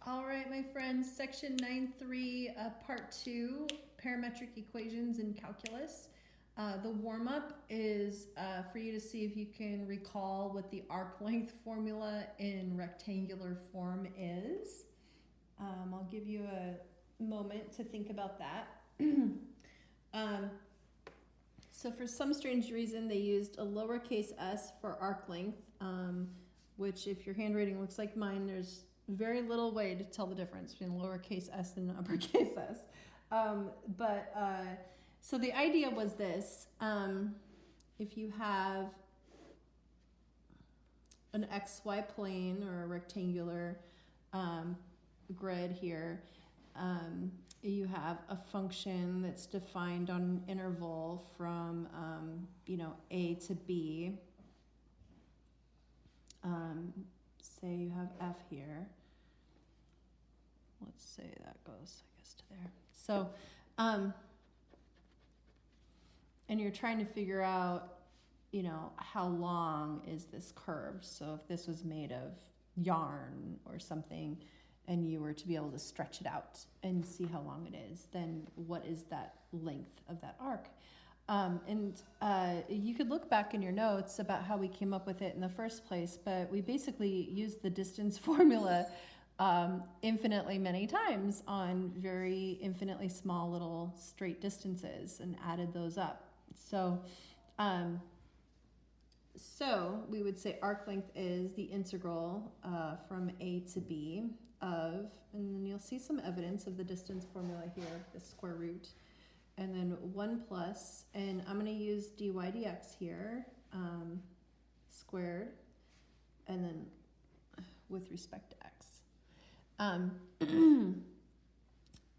All right, my friends, section 9.3, part 2, parametric equations in calculus. The warm-up is for you to see if you can recall what the arc length formula in rectangular form is. I'll give you a moment to think about that. So for some strange reason, they used a lowercase s for arc length, which if your handwriting looks like mine, there's very little way to tell the difference between lowercase s and uppercase s. So the idea was this. If you have an XY plane or a rectangular grid here, you have a function that's defined on an interval from, A to B. Say you have f here. Let's say that goes, I guess, to there. So, and you're trying to figure out, how long is this curve? So if this was made of yarn or something, and you were to be able to stretch it out and see how long it is, then what is that length of that arc? You could look back in your notes about how we came up with it in the first place, but we basically used the distance formula infinitely many times on very infinitely small little straight distances and added those up. So we would say arc length is the integral from A to B of, and then you'll see some evidence of the distance formula here, the square root, and then 1 plus, and I'm going to use dy dx here, squared, and then with respect to x.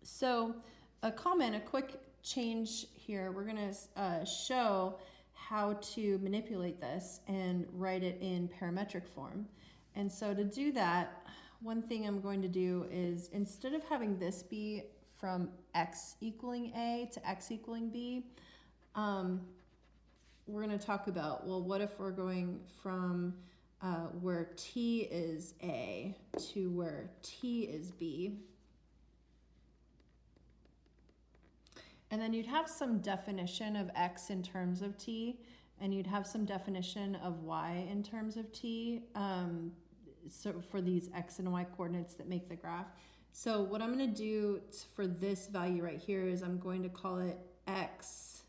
So a quick change here, we're going to show how to manipulate this and write it in parametric form. And so to do that, one thing I'm going to do is, instead of having this be from x equaling a to x equaling b, we're going to talk about, well, what if we're going from where t is a to where t is b? And then you'd have some definition of x in terms of t, and you'd have some definition of y in terms of t, so for these x and y coordinates that make the graph. So what I'm going to do for this value right here is I'm going to call it x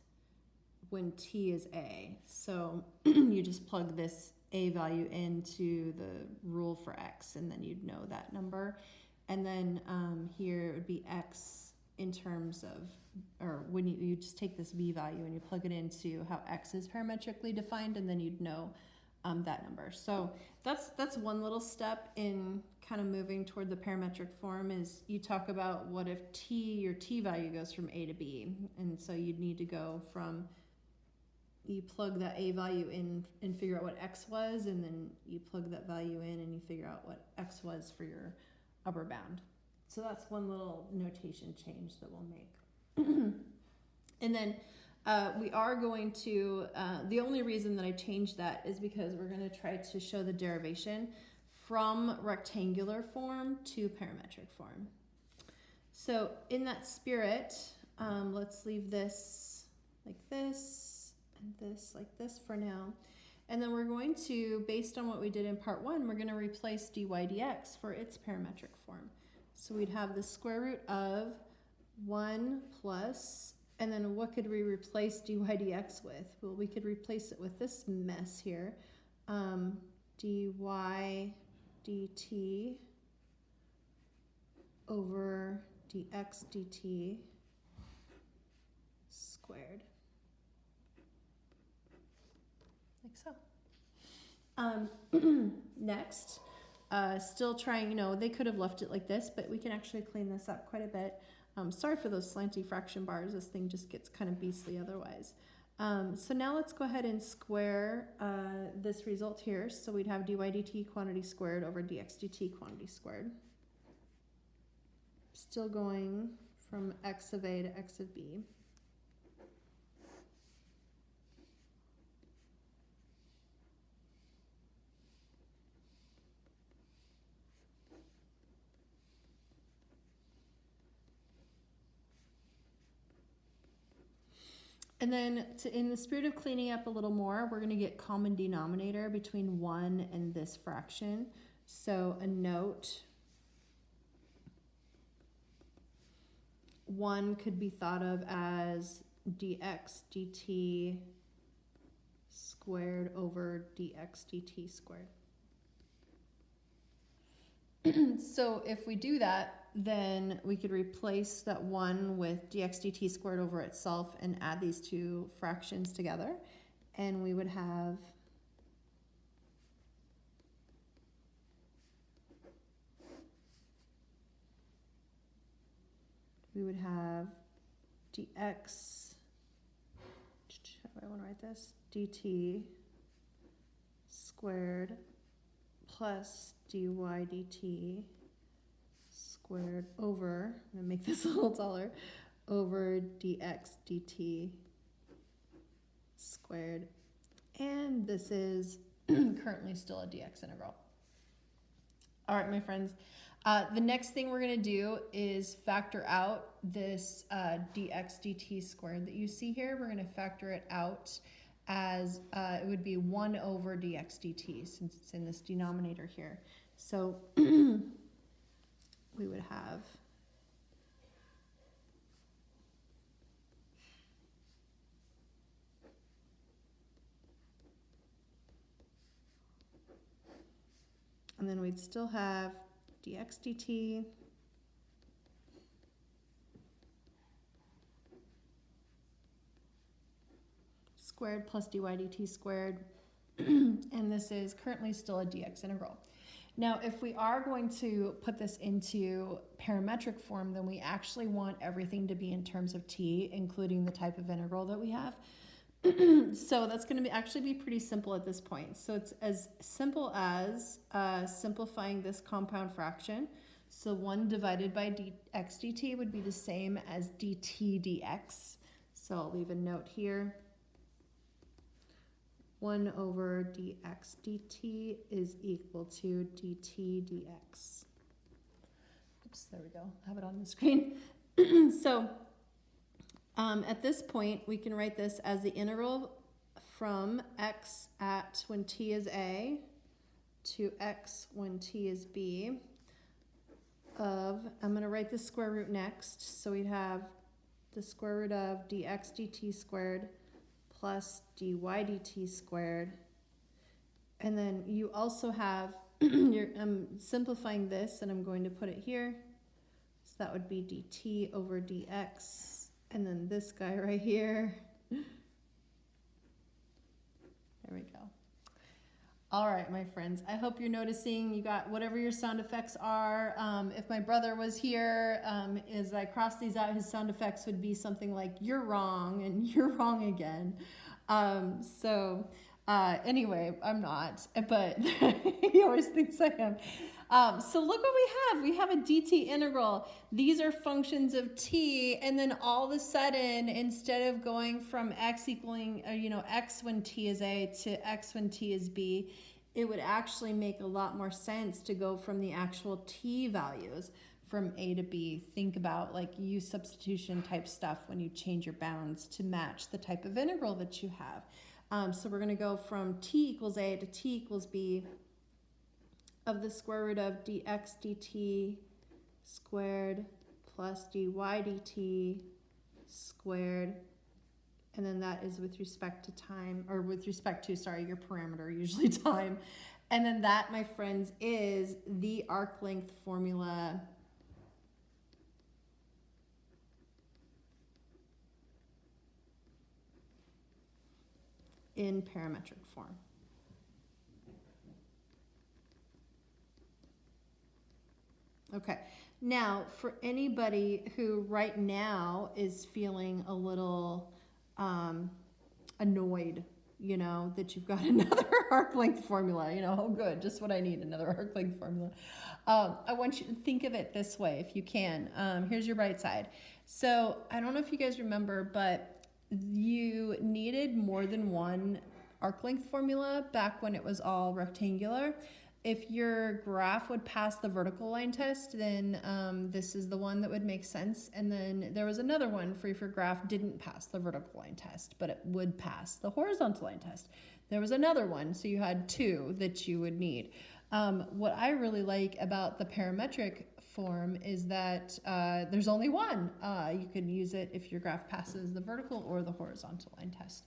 when t is a. So you just plug this a value into the rule for x, and then you'd know that number. And then here it would be x in terms of, or when you just take this b value and you plug it into how x is parametrically defined, and then you'd know that number. So that's one little step in kind of moving toward the parametric form, is you talk about what if your t value goes from a to b, and so you'd need to go from, you plug that a value in and figure out what x was, and then you plug that value in and you figure out what x was for your upper bound. So that's one little notation change that we'll make. And then we are going to, the only reason that I changed that is because we're going to try to show the derivation from rectangular form to parametric form. So in that spirit, let's leave this like this and this like this for now. And then we're going to, based on what we did in part 1, we're going to replace dy dx for its parametric form. So we'd have the square root of 1 plus, and then what could we replace dy dx with? Well, we could replace it with this mess here, dy dt over dx dt squared, like so. Next, still trying, they could have left it like this, but we can actually clean this up quite a bit. Sorry for those slanty fraction bars. This thing just gets kind of beastly otherwise. So now let's go ahead and square this result here. So we'd have dy dt quantity squared over dx dt quantity squared. Still going from x of a to x of b. And then in the spirit of cleaning up a little more, we're going to get common denominator between 1 and this fraction. So a note, 1 could be thought of as dx dt squared over dx dt squared. So if we do that, then we could replace that 1 with dx dt squared over itself and add these two fractions together. And we would have dx, how do I want to write this? dt squared plus dy dt squared over, I'm going to make this a little taller, over dx dt squared. And this is currently still a dx integral. All right, my friends. The next thing we're going to do is factor out this dx dt squared that you see here. We're going to factor it out as it would be 1 over dx dt since it's in this denominator here. So we would have and then we'd still have dx dt squared plus dy dt squared, and this is currently still a dx integral. Now, if we are going to put this into parametric form, then we actually want everything to be in terms of t, including the type of integral that we have. So that's going to actually be pretty simple at this point. So it's as simple as simplifying this compound fraction. So 1 divided by dx dt would be the same as dt dx. So I'll leave a note here. 1 over dx dt is equal to dt dx. Oops, there we go. I have it on the screen. So at this point, we can write this as the integral from x at when t is a to x when t is b of, I'm going to write the square root next. So we'd have the square root of dx dt squared plus dy dt squared. And then you also have, I'm simplifying this and I'm going to put it here. So that would be dt over dx. And then this guy right here. There we go. All right, my friends, I hope you're noticing you got whatever your sound effects are. If my brother was here, as I cross these out, his sound effects would be something like, you're wrong, and you're wrong again. Anyway, I'm not, but he always thinks I am. So look what we have. We have a dt integral. These are functions of t, and then all of a sudden, instead of going from x equaling, x when t is a to x when t is b, it would actually make a lot more sense to go from the actual t values from a to b. Think about like use substitution type stuff when you change your bounds to match the type of integral that you have. So we're going to go from t equals a to t equals b of the square root of dx dt squared plus dy dt squared, and then that is with respect to time, or with respect to, sorry, your parameter, usually time. And then that, my friends, is the arc length formula in parametric form. Okay, now for anybody who right now is feeling a little annoyed, that you've got another arc length formula, oh good, just what I need, another arc length formula. I want you to think of it this way if you can. Here's your right side. So I don't know if you guys remember, but you needed more than one arc length formula back when it was all rectangular. if your graph would pass the vertical line test, then this is the one that would make sense. And then there was another one for if your graph didn't pass the vertical line test, but it would pass the horizontal line test. There was another one, so you had two that you would need. What I really like about the parametric form is that there's only one. You could use it if your graph passes the vertical or the horizontal line test.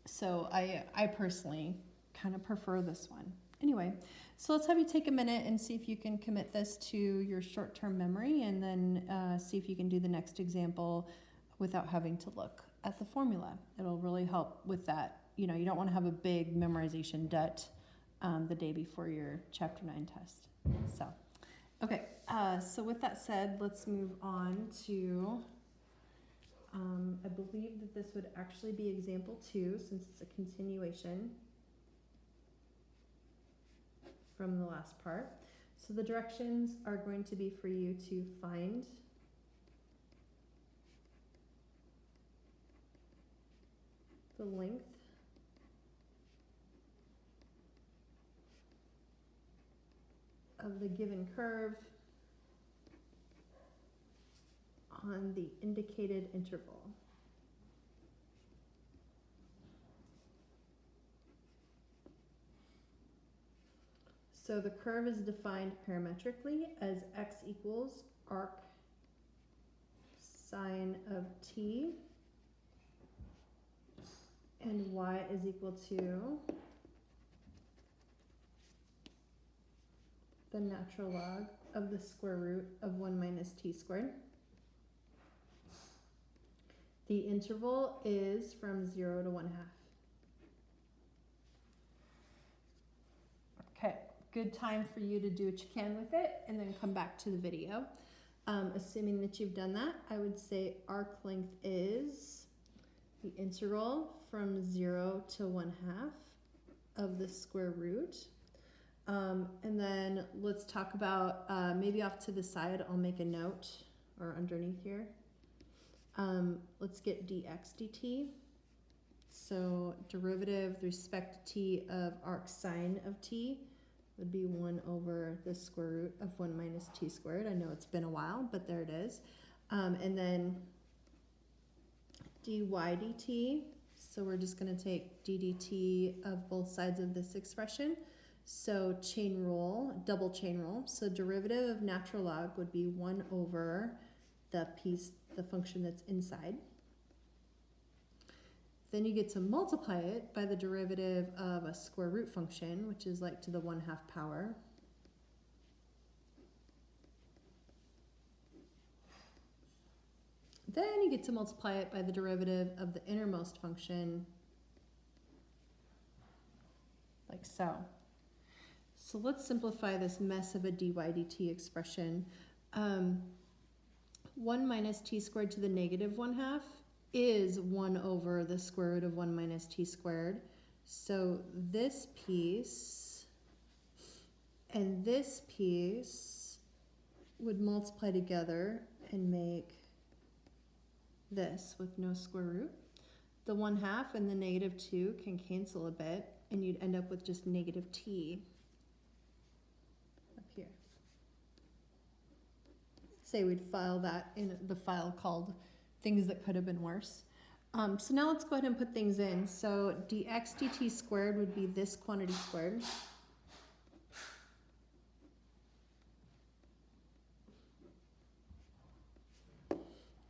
So I personally kind of prefer this one. Anyway, so let's have you take a minute and see if you can commit this to your short-term memory, and then see if you can do the next example without having to look at the formula. It'll really help with that. You know, you don't want to have a big memorization debt the day before your Chapter 9 test. So, okay, so with that said, let's move on to, I believe that this would actually be example 2, since it's a continuation from the last part. So the directions are going to be for you to find the length of the given curve on the indicated interval. So the curve is defined parametrically as x equals arc sine of t, and y is equal to the natural log of the square root of 1 minus t squared. The interval is from 0 to 1/2. Okay, good time for you to do what you can with it and then come back to the video. Assuming that you've done that, I would say arc length is the integral from 0 to 1/2 of the square root. And then let's talk about, maybe off to the side, I'll make a note, or underneath here. Let's get dx dt. So derivative with respect to t of arc sine of t would be 1 over the square root of 1 minus t squared. I know it's been a while, but there it is. And then dy dt. So we're just going to take d dt of both sides of this expression. So chain rule, double chain rule. So derivative of natural log would be 1 over the piece, the function that's inside. Then you get to multiply it by the derivative of a square root function, which is like to the 1/2 power. Then you get to multiply it by the derivative of the innermost function, like so. So let's simplify this mess of a dy dt expression. 1 minus t squared to the negative 1/2 is 1 over the square root of 1 minus t squared. So this piece and this piece would multiply together and make this with no square root. The 1/2 and the negative 2 can cancel a bit, and you'd end up with just negative t up here. Say we'd file that in the file called things that could have been worse. So now let's go ahead and put things in. So dx dt squared would be this quantity squared.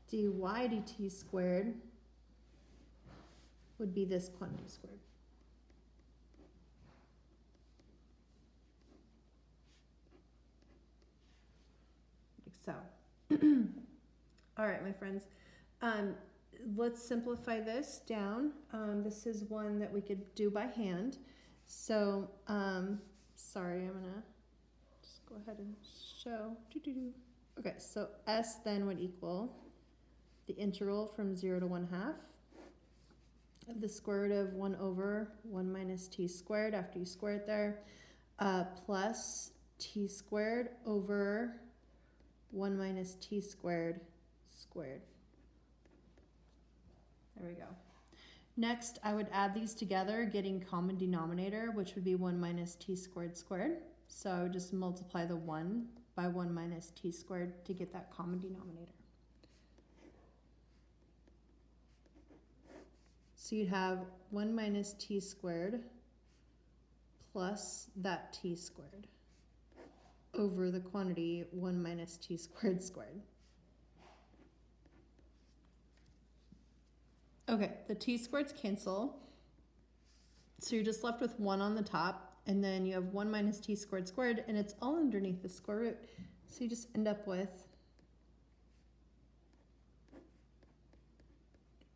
Dy dt squared would be this quantity squared. Like so. All right, my friends. Let's simplify this down. This is one that we could do by hand. So, sorry, I'm gonna just go ahead and show. Okay, so S then would equal the integral from 0 to 1/2 of the square root of 1 over 1 minus t squared after you square it there, plus t squared over 1 minus t squared squared. There we go. Next, I would add these together, getting common denominator, which would be 1 minus t squared squared. So I would just multiply the 1 by 1 minus t squared to get that common denominator. So you'd have 1 minus t squared plus that t squared over the quantity 1 minus t squared squared. Okay, the t squareds cancel. So you're just left with 1 on the top, and then you have 1 minus t squared squared, and it's all underneath the square root. So you just end up with,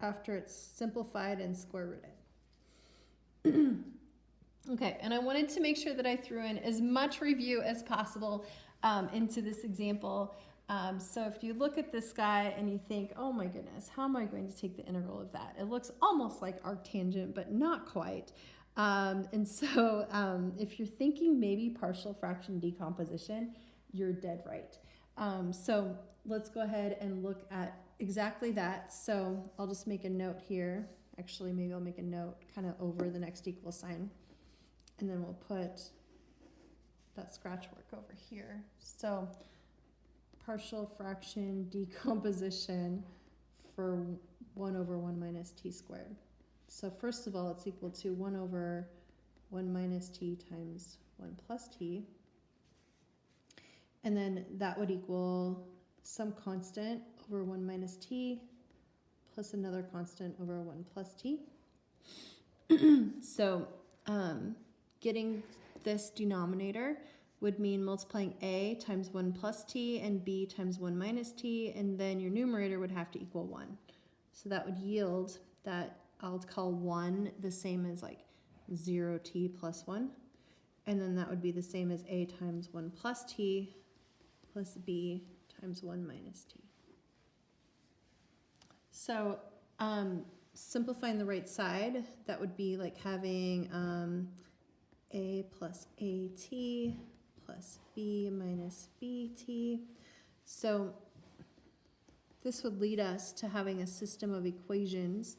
after it's simplified and square rooted. Okay, and I wanted to make sure that I threw in as much review as possible into this example. So if you look at this guy and you think, oh my goodness, how am I going to take the integral of that? It looks almost like arctangent, but not quite. And so if you're thinking maybe partial fraction decomposition, you're dead right. So let's go ahead and look at exactly that. So I'll just make a note here. Actually, maybe I'll make a note kind of over the next equal sign. And then we'll put that scratch work over here. So partial fraction decomposition for 1 over 1 minus t squared. So first of all, it's equal to 1 over 1 minus t times 1 plus t. And then that would equal some constant over 1 minus t plus another constant over 1 plus t. So getting this denominator would mean multiplying a times 1 plus t and b times 1 minus t, and then your numerator would have to equal 1. So that would yield that I'll call 1 the same as like 0t plus 1, and then that would be the same as a times 1 plus t plus b times 1 minus t. So simplifying the right side, that would be like having a plus at plus b minus bt. So this would lead us to having a system of equations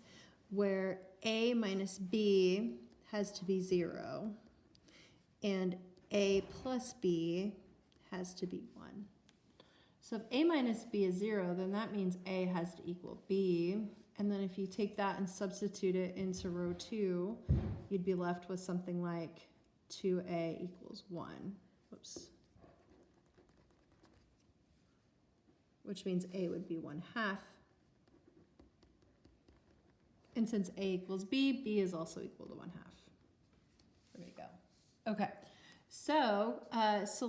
where a minus b has to be 0 and a plus b has to be 1. So if a minus b is 0, then that means a has to equal b. And then if you take that and substitute it into row 2, you'd be left with something like 2a equals 1. Whoops. Which means a would be 1/2. And since a equals b, b is also equal to 1/2. There we go. Okay. So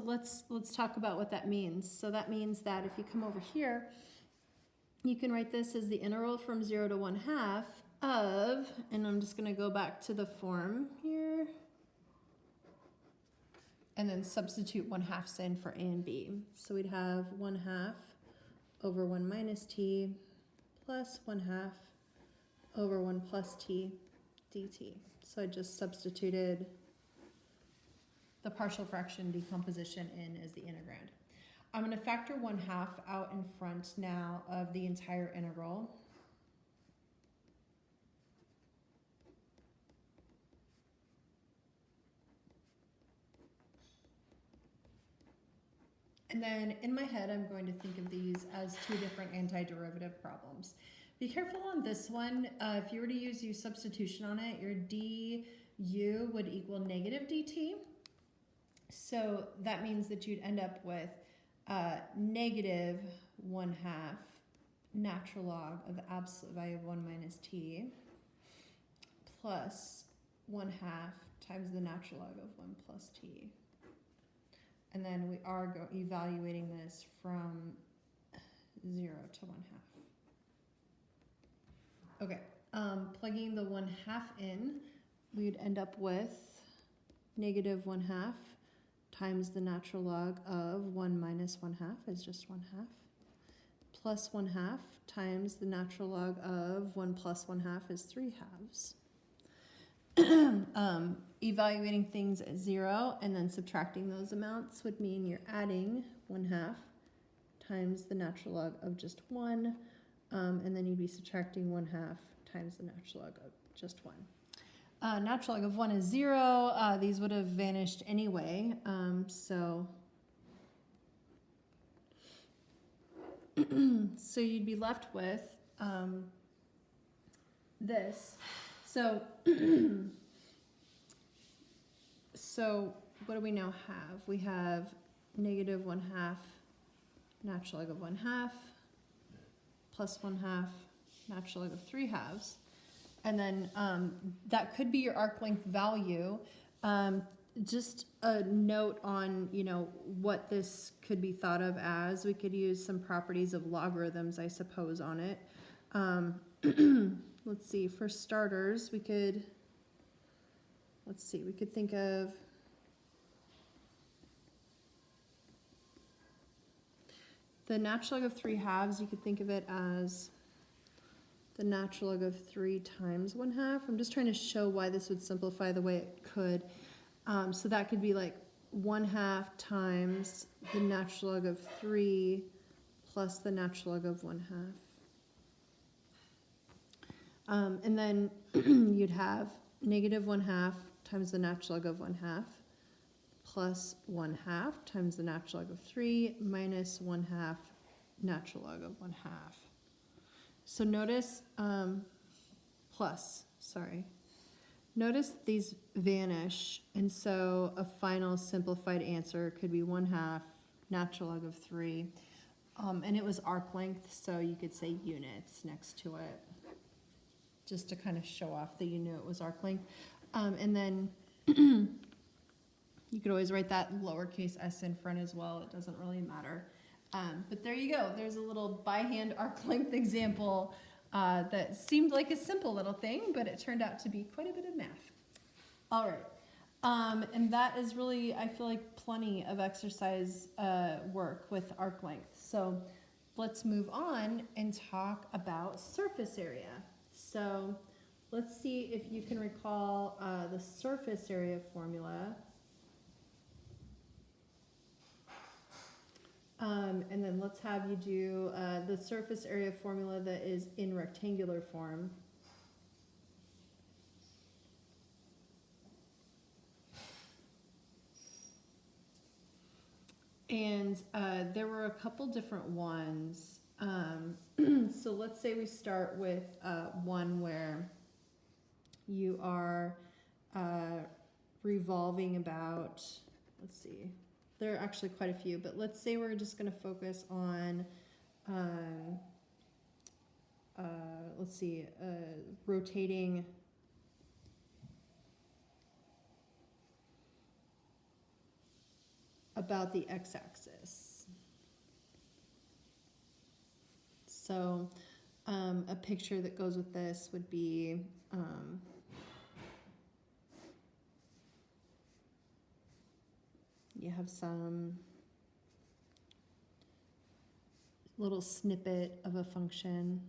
let's talk about what that means. So that means that if you come over here, you can write this as the integral from 0 to 1/2 of, and I'm just going to go back to the form here, and then substitute 1/2 in for a and b. So we'd have 1/2 over 1 minus t plus 1/2 over 1 plus t dt. So I just substituted the partial fraction decomposition in as the integrand. I'm going to factor 1/2 out in front now of the entire integral. And then in my head, I'm going to think of these as 2 different antiderivative problems. Be careful on this one. If you were to use u substitution on it, your du would equal negative dt. So that means that you'd end up with negative 1/2 natural log of the absolute value of 1 minus t plus 1/2 times the natural log of 1 plus t. And then we are evaluating this from 0 to 1/2. Okay, plugging the 1/2 in, we'd end up with negative 1/2 times the natural log of 1 minus 1/2 is just 1/2, plus 1/2 times the natural log of 1 plus 1/2 is 3/2. Evaluating things at 0 and then subtracting those amounts would mean you're adding 1/2 times the natural log of just 1, and then you'd be subtracting 1/2 times the natural log of just 1. Natural log of 1 is 0. These would have vanished anyway. So you'd be left with this. So so what do we now have? We have negative 1/2 natural log of 1/2 plus 1/2 natural log of 3/2. And then that could be your arc length value. Just a note on, what this could be thought of as. We could use some properties of logarithms, I suppose, on it. Let's see, for starters, we could think of the natural log of 3/2. You could think of it as the natural log of 3 times 1/2. I'm just trying to show why this would simplify the way it could. So that could be like 1/2 times the natural log of 3 plus the natural log of 1/2. And then you'd have negative 1/2 times the natural log of 1/2 plus 1/2 times the natural log of 3 minus 1/2 natural log of 1/2. So notice, notice these vanish, and so a final simplified answer could be 1/2 natural log of 3, and it was arc length, so you could say units next to it, just to kind of show off that you knew it was arc length. And then you could always write that lowercase s in front as well, it doesn't really matter. But there you go, there's a little by hand arc length example that seemed like a simple little thing, but it turned out to be quite a bit of math. All right, and that is really, I feel like, plenty of exercise work with arc length. So let's move on and talk about surface area. So let's see if you can recall the surface area formula. And then let's have you do the surface area formula that is in rectangular form. And there were a couple different ones. So let's say we start with one where you are revolving about, let's see, there are actually quite a few, but let's say we're just going to focus on, rotating about the x-axis. So a picture that goes with this would be you have some little snippet of a function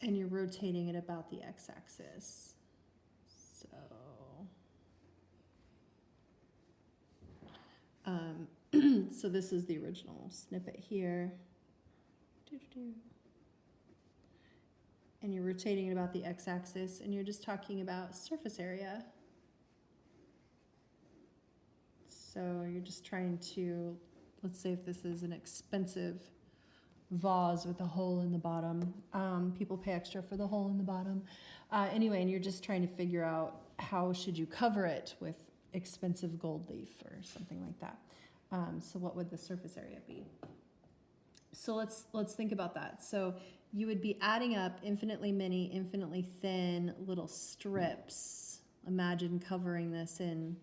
and you're rotating it about the x-axis. So this is the original snippet here. And you're rotating it about the x-axis and you're just talking about surface area. So you're just trying to, let's say if this is an expensive vase with a hole in the bottom. People pay extra for the hole in the bottom. Anyway, and you're just trying to figure out how should you cover it with expensive gold leaf or something like that. So what would the surface area be? So let's think about that. So you would be adding up infinitely many, infinitely thin little strips. Imagine covering this in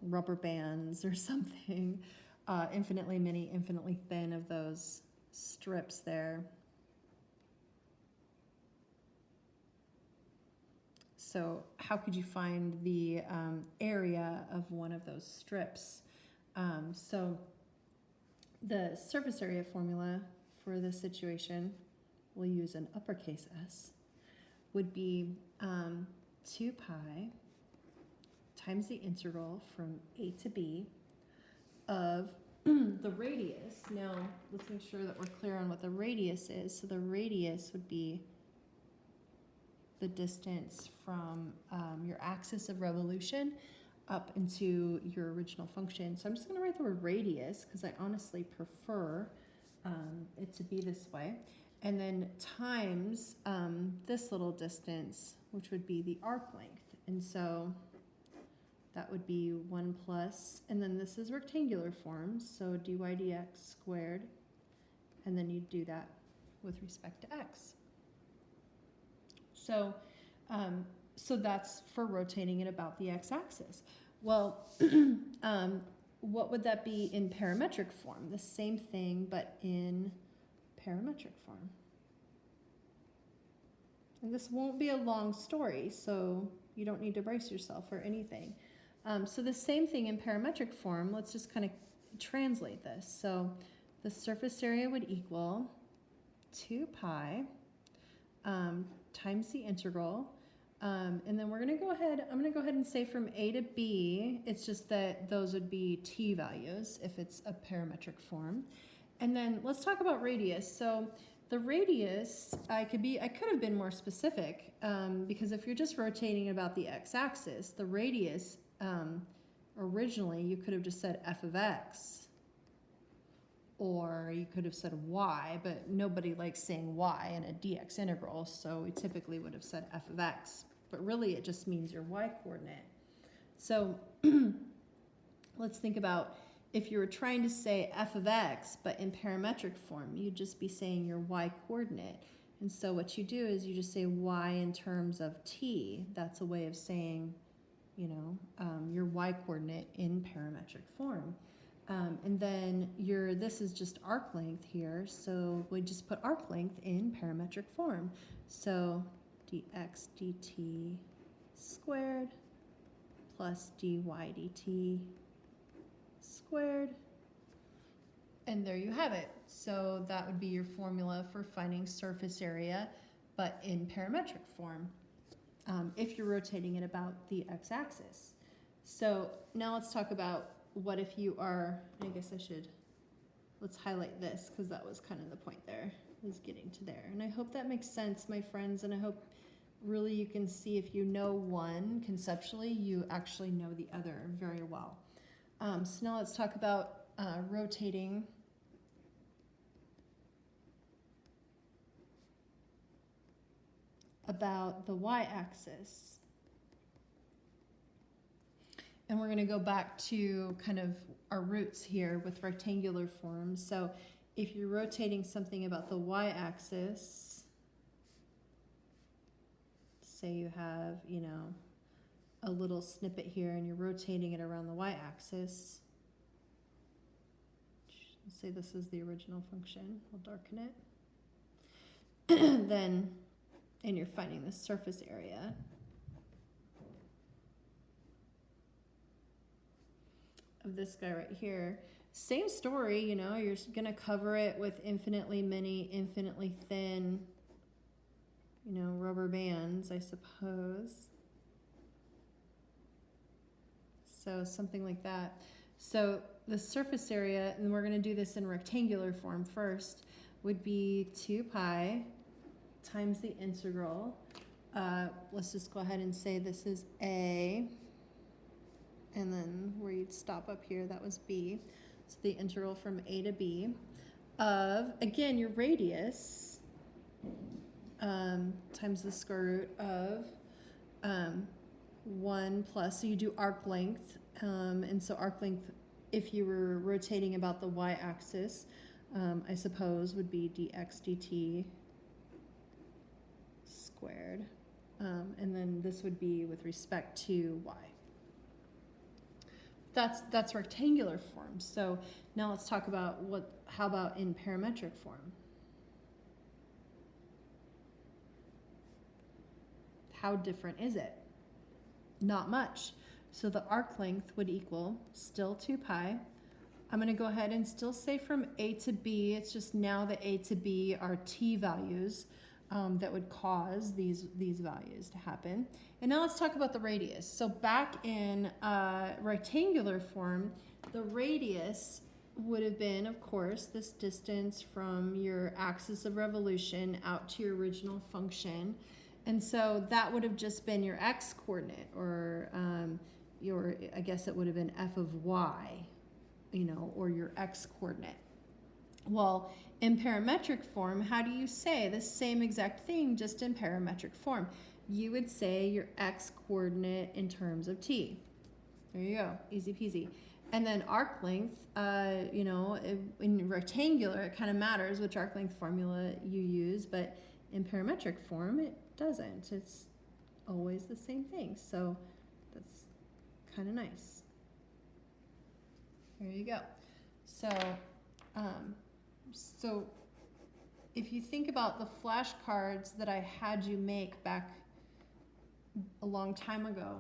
rubber bands or something. Infinitely many, infinitely thin of those strips there. So how could you find the area of one of those strips? So the surface area formula for this situation, we'll use an uppercase S, would be 2 pi times the integral from a to b of the radius. Now, let's make sure that we're clear on what the radius is. So the radius would be the distance from your axis of revolution up into your original function. So I'm just going to write the word radius because I honestly prefer it to be this way. And then times this little distance, which would be the arc length. And so that would be 1 plus, and then this is rectangular form, so dy dx squared, and then you do that with respect to x. So, so that's for rotating it about the x-axis. Well, what would that be in parametric form? The same thing, but in parametric form. And this won't be a long story, so you don't need to brace yourself or anything. So the same thing in parametric form, let's just kind of translate this. So the surface area would equal 2 pi times the integral. And then we're going to go ahead, I'm going to go ahead and say from A to B, it's just that those would be t values if it's a parametric form. And then let's talk about radius. So the radius, I could have been more specific because if you're just rotating about the x-axis, the radius, originally you could have just said f of x, or you could have said y, but nobody likes saying y in a dx integral, so we typically would have said f of x, but really it just means your y coordinate. So let's think about if you were trying to say f of x, but in parametric form, you'd just be saying your y coordinate. And so what you do is you just say y in terms of t. That's a way of saying, you know, your y coordinate in parametric form. And then this is just arc length here, so we just put arc length in parametric form. So dx dt squared plus dy dt squared. And there you have it. So that would be your formula for finding surface area, but in parametric form, if you're rotating it about the x-axis. So now let's talk about what if you are, I guess let's highlight this because that was kind of the point there, is getting to there. And I hope that makes sense, my friends, and I hope really you can see if you know one conceptually, you actually know the other very well. So now let's talk about rotating about the y-axis. And we're going to go back to kind of our roots here with rectangular forms. So if you're rotating something about the y-axis, say you have, you know, a little snippet here and you're rotating it around the y-axis. Say this is the original function. We'll darken it. Then, and you're finding the surface area. Of this guy right here. Same story, you know, you're going to cover it with infinitely many, infinitely thin, you know, rubber bands, I suppose. So something like that. So the surface area, and we're going to do this in rectangular form first, would be 2 pi times the integral. Let's just go ahead and say this is A. And then where you'd stop up here, that was B. So the integral from A to B of, again, your radius times the square root of 1 plus, so you do arc length. And so arc length, if you were rotating about the y-axis, I suppose would be dx dt squared. And then this would be with respect to y. That's rectangular form. So now let's talk about how about in parametric form? How different is it? Not much. So the arc length would equal still 2 pi. I'm going to go ahead and still say from A to B. It's just now the A to B are t values that would cause these values to happen. And now let's talk about the radius. So back in rectangular form, the radius would have been, of course, this distance from your axis of revolution out to your original function. And so that would have just been your x coordinate, or I guess it would have been f of y, or your x coordinate. Well, in parametric form, how do you say the same exact thing just in parametric form? You would say your x coordinate in terms of t. There you go, easy peasy. And then arc length, in rectangular, it kind of matters which arc length formula you use, but in parametric form, it doesn't. It's always the same thing. So that's kind of nice. There you go. So if you think about the flashcards that I had you make back a long time ago,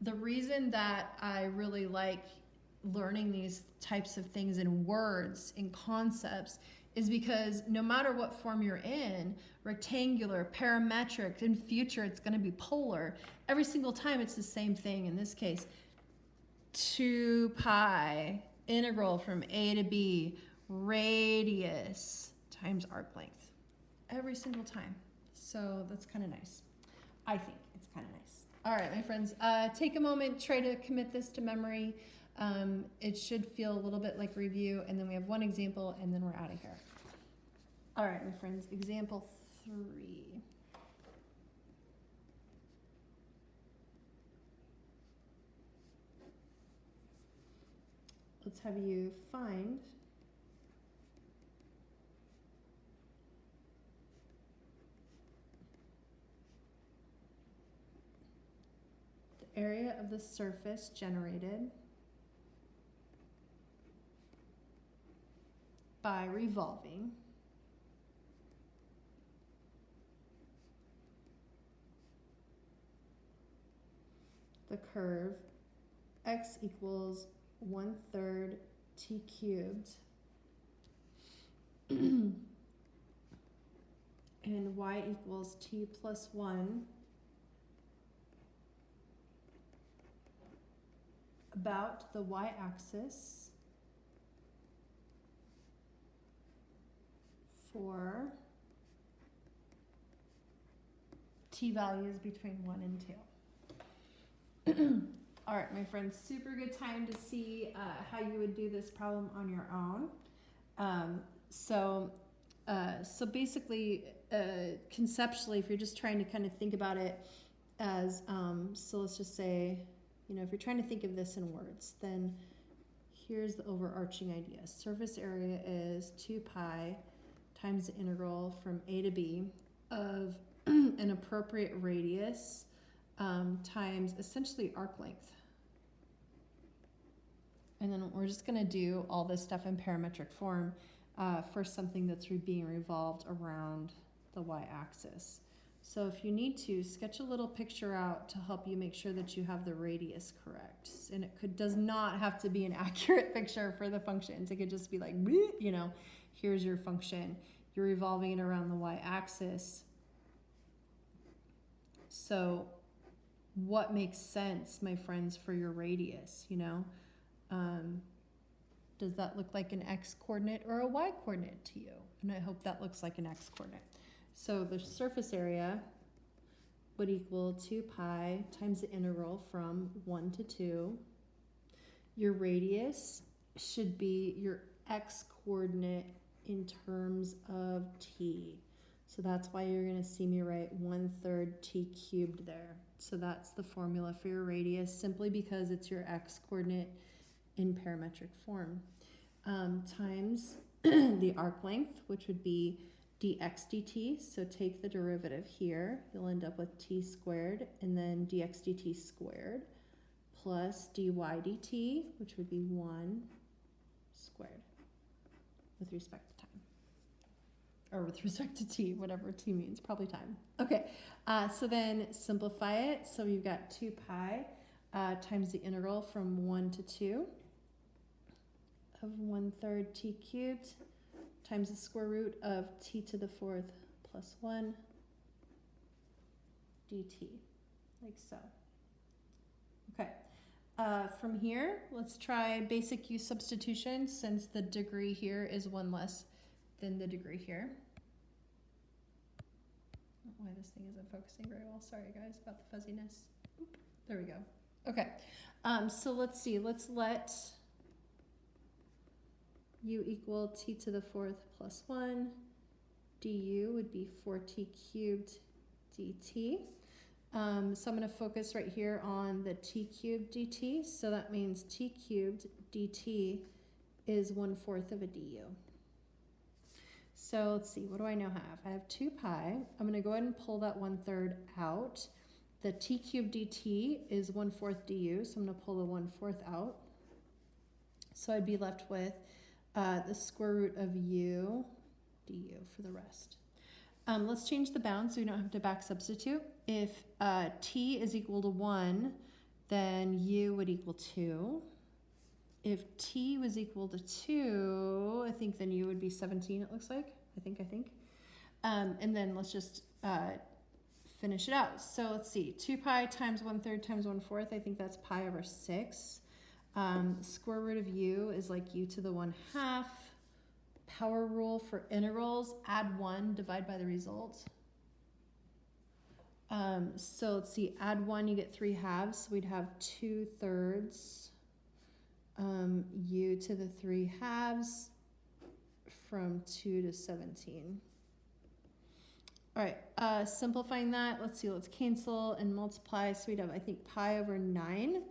the reason that I really like learning these types of things in words, in concepts, is because no matter what form you're in, rectangular, parametric, in future it's going to be polar, every single time it's the same thing. In this case, 2 pi integral from a to b radius times arc length. Every single time. So that's kind of nice. I think it's kind of nice. All right, my friends, take a moment, try to commit this to memory. It should feel a little bit like review, and then we have one example, and then we're out of here. All right, my friends, example 3. Let's have you find the area of the surface generated by revolving the curve x equals 1/3 t cubed and y equals t plus 1 about the y-axis for t values between 1 and 2. All right, my friends, super good time to see how you would do this problem on your own. So basically, conceptually, if you're just trying to kind of think about it as, so let's just say, if you're trying to think of this in words, then here's the overarching idea. Surface area is 2 pi times the integral from a to b of an appropriate radius times essentially arc length. And then we're just going to do all this stuff in parametric form for something that's being revolved around the y-axis. So if you need to, sketch a little picture out to help you make sure that you have the radius correct. And it does not have to be an accurate picture for the functions. It could just be like, here's your function. You're revolving it around the y-axis. So what makes sense, my friends, for your radius, Does that look like an x coordinate or a y coordinate to you? And I hope that looks like an x coordinate. So the surface area would equal 2 pi times the integral from 1 to 2. Your radius should be your x coordinate in terms of t. So that's why you're going to see me write 1/3 t cubed there. So that's the formula for your radius, simply because it's your x coordinate in parametric form, times the arc length, which would be dx dt. So take the derivative here. You'll end up with t squared, and then dx dt squared, plus dy dt, which would be 1 squared with respect to time. Or with respect to t, whatever t means, probably time. Okay, so then simplify it. So you've got 2 pi times the integral from 1 to 2 of 1/3 t cubed times the square root of t to the 4th plus 1 dt, like so. Okay, from here, let's try basic use substitution, since the degree here is 1 less than the degree here. why this thing isn't focusing very well. Sorry guys about the fuzziness. Oop, there we go. Okay, so let's see. Let's let u equal t to the fourth plus 1. Du would be 4t cubed dt. So I'm going to focus right here on the t cubed dt. So that means t cubed dt is 1/4 of a du. So let's see, what do I now have? I have 2 pi. I'm going to go ahead and pull that 1/3 out. The t cubed dt is 1/4 du, so I'm going to pull the 1/4 out. So I'd be left with the square root of u du for the rest. Let's change the bounds so we don't have to back substitute. If t is equal to 1, then u would equal 2. If t was equal to 2, I think then u would be 17, it looks like. I think. And then let's just finish it out. So let's see, 2 pi times 1/3 times 1/4, I think that's pi over 6. Square root of u is like u to the 1/2. Power rule for integrals, add 1, divide by the result. So let's see, add 1, you get 3/2, so we'd have 2/3 u to the 3/2 from 2 to 17. All right, simplifying that, let's see, let's cancel and multiply. So we'd have, I think, pi over 9.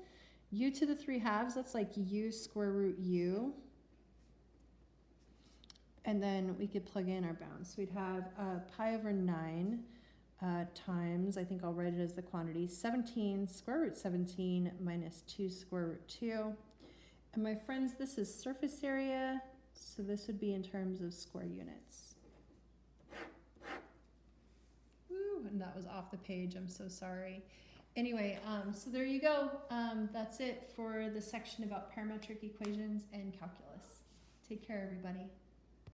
U to the 3/2, that's like u square root u. And then we could plug in our bounds. So we'd have pi over 9 times, I think I'll write it as the quantity, 17 square root 17 minus 2 square root 2. And my friends, this is surface area, so this would be in terms of square units. Woo, and that was off the page, I'm so sorry. Anyway, so there you go. That's it for the section about parametric equations and calculus. Take care, everybody.